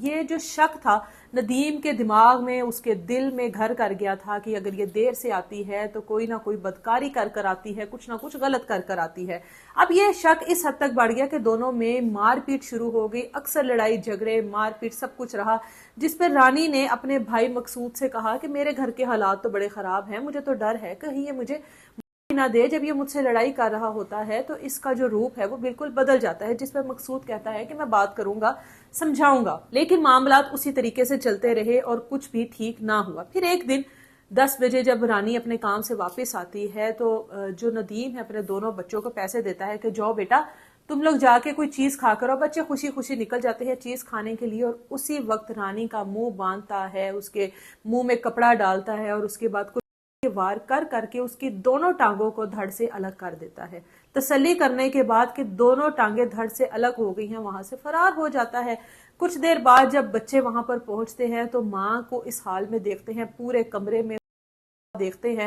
یہ جو شک تھا ندیم کے دماغ میں، اس کے دل میں گھر کر گیا تھا کہ اگر یہ دیر سے آتی ہے تو کوئی نہ کوئی بدکاری کر کر آتی ہے، کچھ نہ کچھ غلط کر کر آتی ہے۔ اب یہ شک اس حد تک بڑھ گیا کہ دونوں میں مار پیٹ شروع ہو گئی، اکثر لڑائی جھگڑے، مار پیٹ سب کچھ رہا، جس پر رانی نے اپنے بھائی مقصود سے کہا کہ میرے گھر کے حالات تو بڑے خراب ہیں، مجھے تو ڈر ہے کہیں یہ مجھے نہ دے۔ جب یہ مجھ سے لڑائی کر رہا ہوتا ہے تو اس کا جو روپ ہے وہ بالکل بدل جاتا ہے، جس پر مقصود کہتا ہے کہ میں بات کروں گا، سمجھاؤں گا، لیکن معاملات اسی طریقے سے چلتے رہے اور کچھ بھی ٹھیک نہ ہوا۔ پھر ایک دن 10 بجے جب رانی اپنے کام سے واپس آتی ہے تو جو ندیم ہے اپنے دونوں بچوں کو پیسے دیتا ہے کہ جاؤ بیٹا تم لوگ جا کے کوئی چیز کھا کرو۔ بچے خوشی خوشی نکل جاتے ہیں چیز کھانے کے لیے، اور اسی وقت رانی کا منہ باندھتا ہے، اس کے منہ میں کپڑا ڈالتا ہے اور اس کے بعد وار کر کر کے اس کی دونوں ٹانگوں کو دھڑ سے الگ کر دیتا ہے۔ تسلی کرنے کے بعد کہ دونوں ٹانگیں دھڑ سے الگ ہو گئی ہیں وہاں سے فرار ہو جاتا ہے۔ کچھ دیر بعد جب بچے وہاں پر پہنچتے ہیں تو ماں کو اس حال میں دیکھتے ہیں، پورے کمرے میں دیکھتے ہیں